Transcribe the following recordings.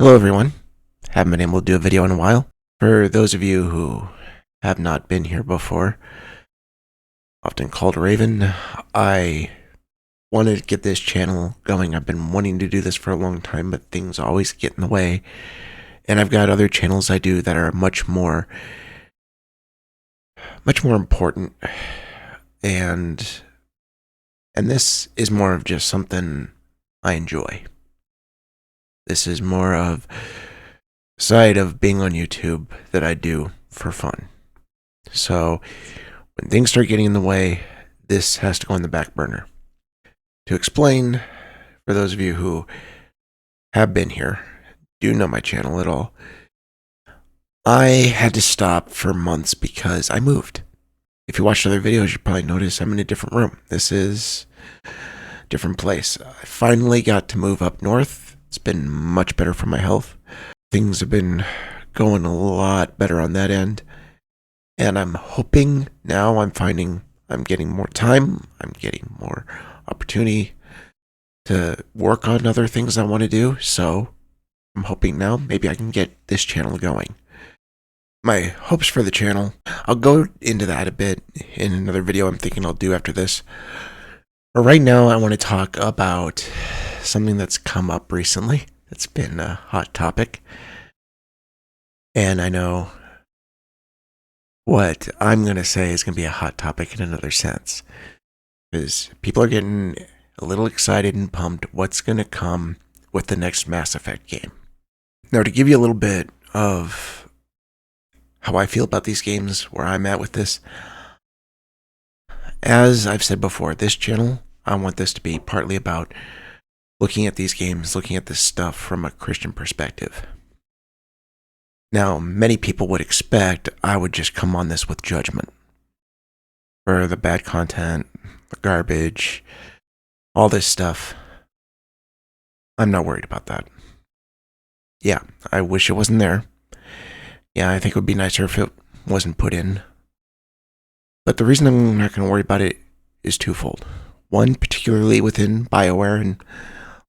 Hello everyone. Haven't been able to do a video in a while. For those of you who have not been here before, often called Raven, I wanted to get this channel going. I've been wanting to do this for a long time, but things always get in the way. And I've got other channels I do that are much more important. And this is more of just something I enjoy. This is more of side of being on YouTube that I do for fun. So when things start getting in the way, this has to go on the back burner. To explain, for those of you who have been here, do know my channel at all, I had to stop for months because I moved. If you watched other videos, you probably noticed I'm in a different room. This is a different place. I finally got to move up north. It's been much better for my health. Things have been going a lot better on that end. And I'm hoping now I'm finding I'm getting more time. I'm getting more opportunity to work on other things I want to do. So I'm hoping now maybe I can get this channel going. My hopes for the channel, I'll go into that a bit in another video I'm thinking I'll do after this. But right now I want to talk about something that's come up recently. It's been a hot topic. And I know what I'm going to say is going to be a hot topic in another sense. Because people are getting a little excited and pumped what's going to come with the next Mass Effect game. Now, to give you a little bit of how I feel about these games, where I'm at with this, as I've said before, this channel, I want this to be partly about looking at these games, looking at this stuff from a Christian perspective. Now, many people would expect I would just come on this with judgment for the bad content, the garbage, all this stuff. I'm not worried about that. Yeah, I wish it wasn't there. Yeah, I think it would be nicer if it wasn't put in. But the reason I'm not going to worry about it is twofold. One, particularly within BioWare and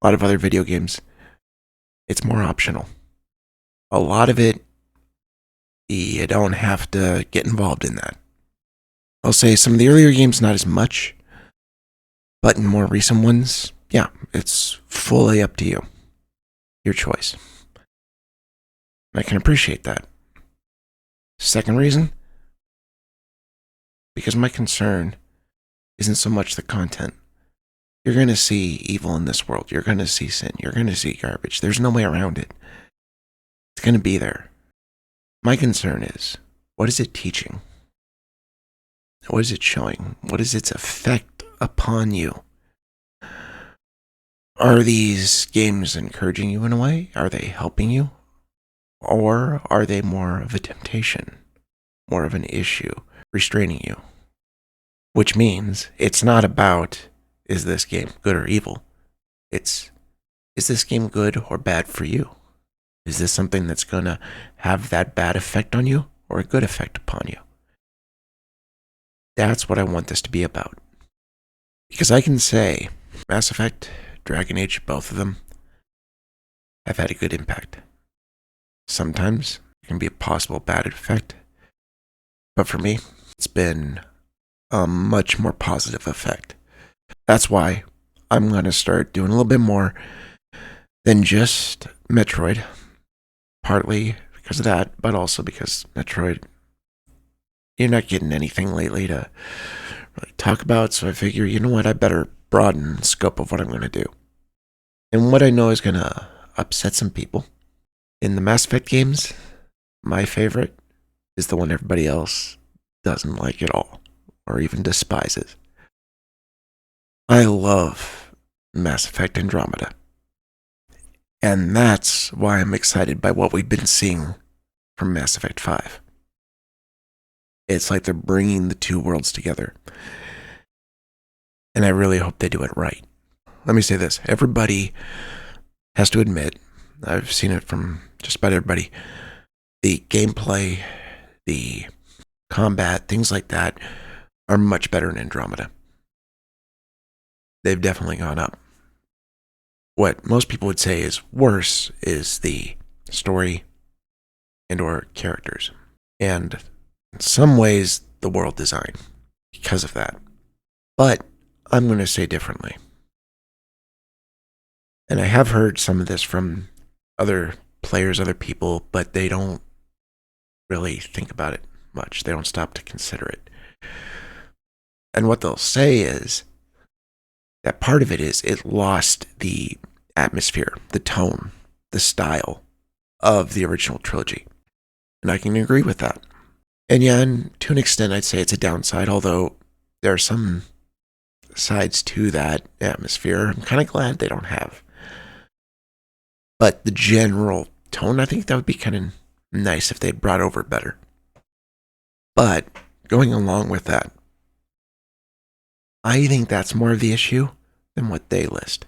a lot of other video games, it's more optional. A lot of it, you don't have to get involved in that. I'll say some of the earlier games, not as much, but in more recent ones, yeah, it's fully up to you. Your choice. I can appreciate that. Second reason, because my concern isn't so much the content. You're going to see evil in this world. You're going to see sin. You're going to see garbage. There's no way around it. It's going to be there. My concern is, what is it teaching? What is it showing? What is its effect upon you? Are these games encouraging you in a way? Are they helping you? Or are they more of a temptation? More of an issue, restraining you? Which means it's not about, is this game good or evil? It's, is this game good or bad for you? Is this something that's going to have that bad effect on you or a good effect upon you? That's what I want this to be about. Because I can say Mass Effect, Dragon Age, both of them have had a good impact. Sometimes it can be a possible bad effect. But for me, it's been a much more positive effect. That's why I'm going to start doing a little bit more than just Metroid. Partly because of that, but also because Metroid, you're not getting anything lately to really talk about. So I figure, you know what, I better broaden the scope of what I'm going to do. And what I know is going to upset some people. In the Mass Effect games, my favorite is the one everybody else doesn't like at all, or even despises. I love Mass Effect Andromeda. And that's why I'm excited by what we've been seeing from Mass Effect 5. It's like they're bringing the two worlds together. And I really hope they do it right. Let me say this. Everybody has to admit, I've seen it from just about everybody, the gameplay, the combat, things like that are much better in Andromeda. They've definitely gone up. What most people would say is worse is the story, and or characters. And in some ways, the world design because of that. But I'm going to say differently. And I have heard some of this from other players, other people, but they don't really think about it much. They don't stop to consider it. And what they'll say is that part of it is it lost the atmosphere, the tone, the style of the original trilogy. And I can agree with that. And yeah, and to an extent, I'd say it's a downside, although there are some sides to that atmosphere I'm kind of glad they don't have. But the general tone, I think that would be kind of nice if they brought over better. But going along with that, I think that's more of the issue than what they list.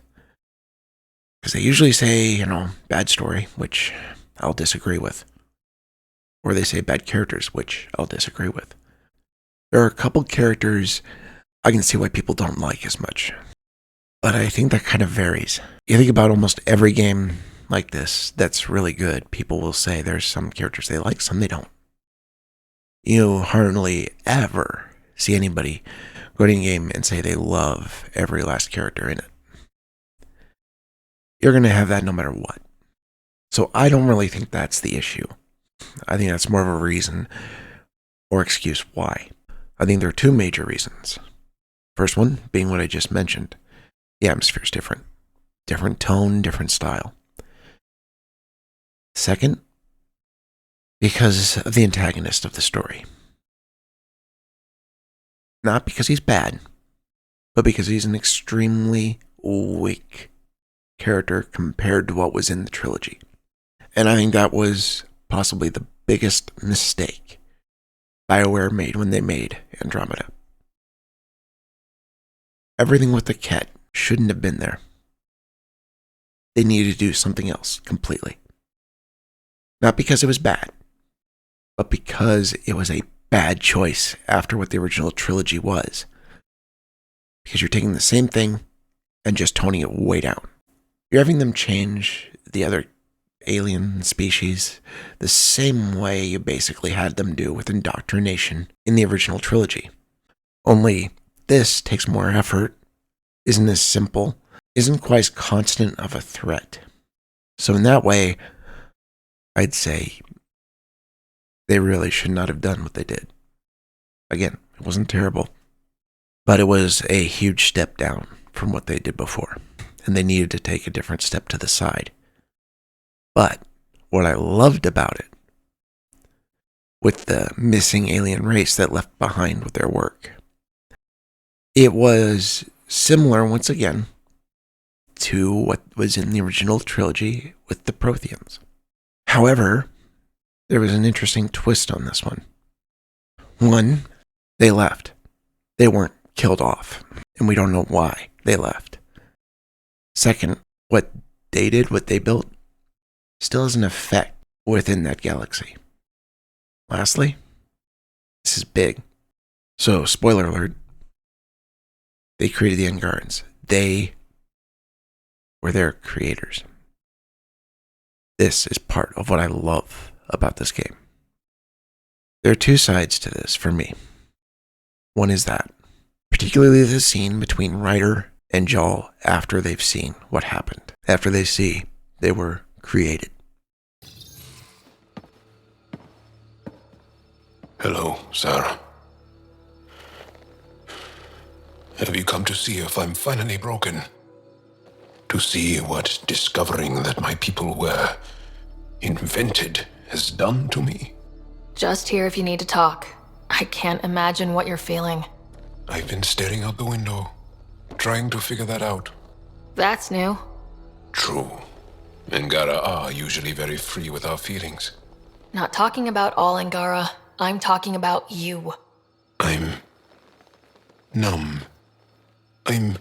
Because they usually say, bad story, which I'll disagree with. Or they say bad characters, which I'll disagree with. There are a couple characters I can see why people don't like as much. But I think that kind of varies. You think about almost every game like this that's really good, people will say there's some characters they like, some they don't. You hardly ever see anybody go to a game and say they love every last character in it. You're going to have that no matter what. So I don't really think that's the issue. I think that's more of a reason or excuse why. I think there are two major reasons. First one being what I just mentioned. The atmosphere is different. Different tone, different style. Second, because of the antagonist of the story. Not because he's bad, but because he's an extremely weak character compared to what was in the trilogy. And I think that was possibly the biggest mistake BioWare made when they made Andromeda. Everything with the cat shouldn't have been there. They needed to do something else completely. Not because it was bad, but because it was a bad choice after what the original trilogy was. Because you're taking the same thing and just toning it way down. You're having them change the other alien species the same way you basically had them do with indoctrination in the original trilogy. Only this takes more effort, isn't as simple, isn't quite as constant of a threat. So in that way, I'd say they really should not have done what they did. Again, it wasn't terrible, but it was a huge step down from what they did before, and they needed to take a different step to the side. But what I loved about it, with the missing alien race that left behind with their work, it was similar, once again, to what was in the original trilogy with the Protheans. However, there was an interesting twist on this one. One, they left. They weren't killed off, and we don't know why they left. Second, what they did, what they built, still has an effect within that galaxy. Lastly, this is big. So, spoiler alert, they created the Angarans. They were their creators. This is part of what I love about this game. There are two sides to this for me. One is that, particularly the scene between Ryder and Jal after they've seen what happened, after they see they were created. Hello, Sarah. Have you come to see if I'm finally broken? To see what discovering that my people were invented has done to me? Just here if you need to talk. I can't imagine what you're feeling. I've been staring out the window, trying to figure that out. That's new. True. Angara are usually very free with our feelings. Not talking about all Angara. I'm talking about you. I'm numb. I'm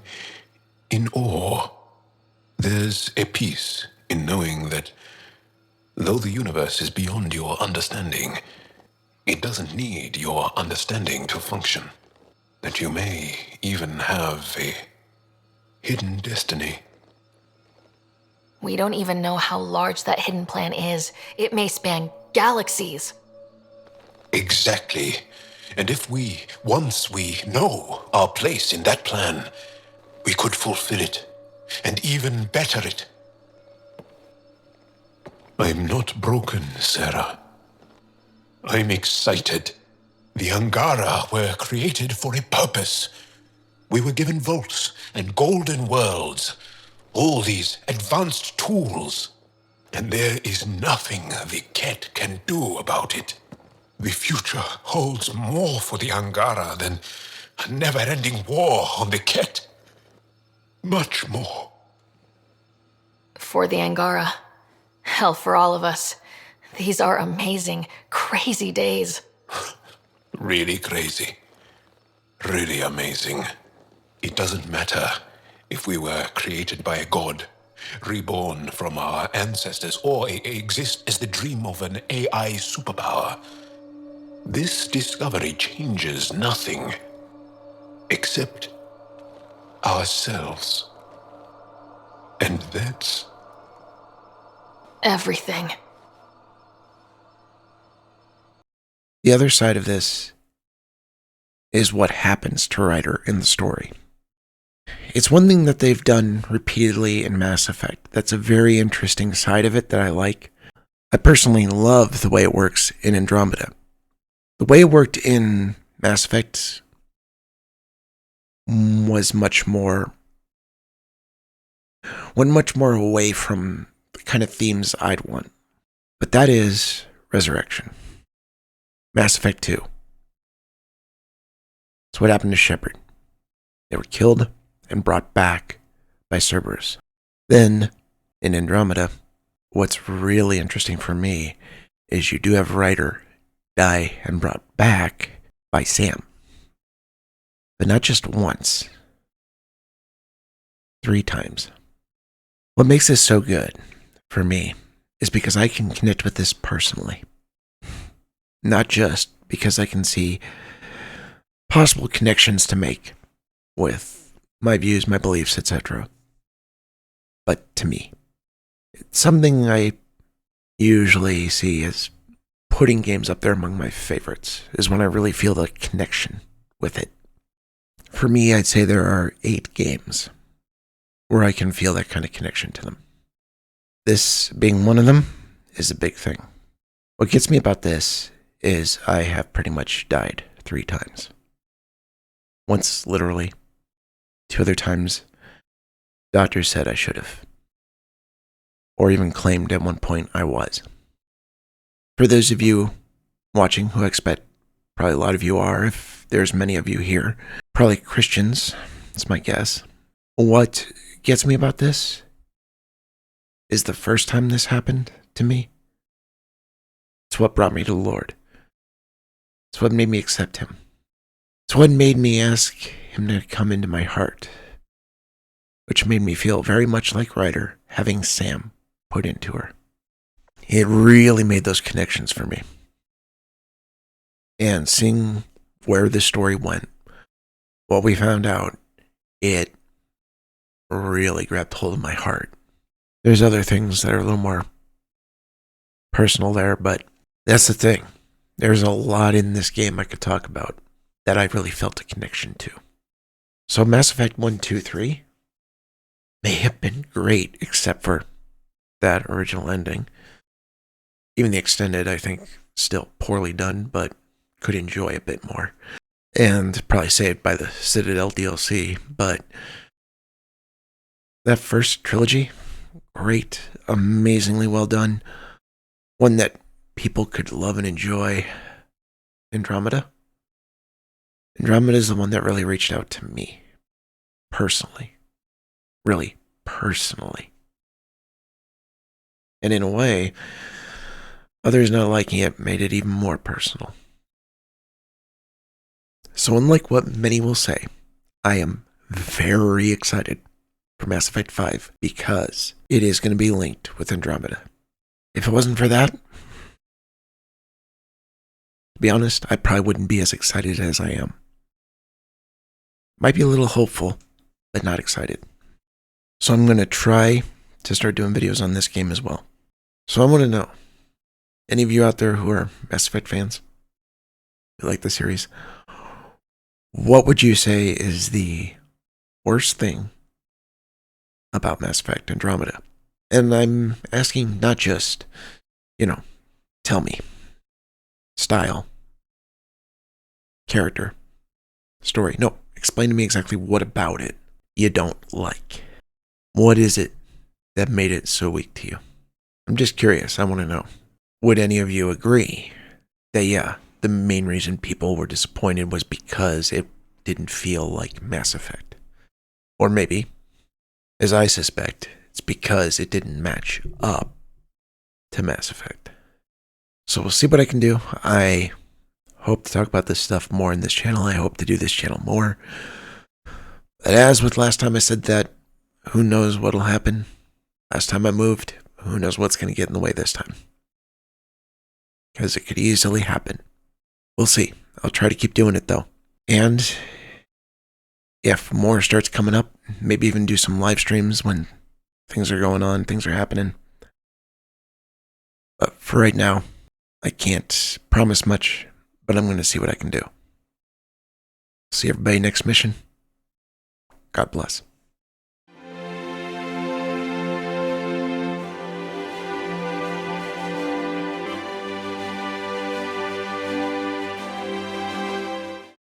in awe. There's a peace in knowing that though the universe is beyond your understanding, it doesn't need your understanding to function. That you may even have a hidden destiny. We don't even know how large that hidden plan is. It may span galaxies. Exactly. And if once we know our place in that plan, we could fulfill it, and even better it. I'm not broken, Sarah. I'm excited. The Angara were created for a purpose. We were given vaults and golden worlds, all these advanced tools. And there is nothing the Ket can do about it. The future holds more for the Angara than a never-ending war on the Ket. Much more. For the Angara. Hell, for all of us. These are amazing, crazy days. Really crazy. Really amazing. It doesn't matter if we were created by a god, reborn from our ancestors, or exist as the dream of an AI superpower. This discovery changes nothing except ourselves. And that's Everything. The other side of this is what happens to Ryder in the story. It's one thing that they've done repeatedly in Mass Effect. That's a very interesting side of it that I like. I personally love the way it works in Andromeda. The way it worked in Mass Effect was went much more away from the kind of themes I'd want. But that is Resurrection. Mass Effect 2. That's what happened to Shepard. They were killed and brought back by Cerberus. Then, in Andromeda, what's really interesting for me is you do have Ryder die and brought back by Sam. But not just once. 3 times. What makes this so good for me is because I can connect with this personally. Not just because I can see possible connections to make with my views, my beliefs, etc. But to me. It's something I usually see as putting games up there among my favorites, is when I really feel the connection with it. For me, I'd say there are 8 games where I can feel that kind of connection to them. This being one of them is a big thing. What gets me about this is I have pretty much died 3 times. Once literally, 2 other times doctors said I should have. Or even claimed at one point I was. For those of you watching, who I expect probably a lot of you are, if there's many of you here, probably Christians, that's my guess. What gets me about this is the first time this happened to me, it's what brought me to the Lord. It's what made me accept Him. It's what made me ask Him to come into my heart, which made me feel very much like Ryder having Sam put into her. It really made those connections for me. And seeing where this story went, what we found out, it really grabbed hold of my heart. There's other things that are a little more personal there, but that's the thing. There's a lot in this game I could talk about that I really felt a connection to. So Mass Effect 1, 2, 3 may have been great, except for that original ending. Even the extended, I think, still poorly done, but could enjoy a bit more. And probably saved by the Citadel DLC, but that first trilogy, great, amazingly well done. One that people could love and enjoy. Andromeda. Andromeda is the one that really reached out to me, personally. Really, personally. And in a way, others not liking it made it even more personal. So unlike what many will say, I am very excited for Mass Effect 5 because it is going to be linked with Andromeda. If it wasn't for that, to be honest, I probably wouldn't be as excited as I am. Might be a little hopeful, but not excited. So I'm going to try to start doing videos on this game as well. So I want to know, any of you out there who are Mass Effect fans, who like the series, what would you say is the worst thing about Mass Effect Andromeda? And I'm asking not just, tell me, style, character, story. No, explain to me exactly what about it you don't like. What is it that made it so weak to you? I'm just curious. I want to know. Would any of you agree that, yeah, the main reason people were disappointed was because it didn't feel like Mass Effect? Or maybe, as I suspect, it's because it didn't match up to Mass Effect. So we'll see what I can do. I hope to talk about this stuff more in this channel. I hope to do this channel more. But as with last time I said that, who knows what'll happen? Last time I moved, who knows what's going to get in the way this time? Because it could easily happen. We'll see. I'll try to keep doing it though. And if more starts coming up, maybe even do some live streams when things are going on, things are happening. But for right now, I can't promise much, but I'm going to see what I can do. See everybody next mission. God bless.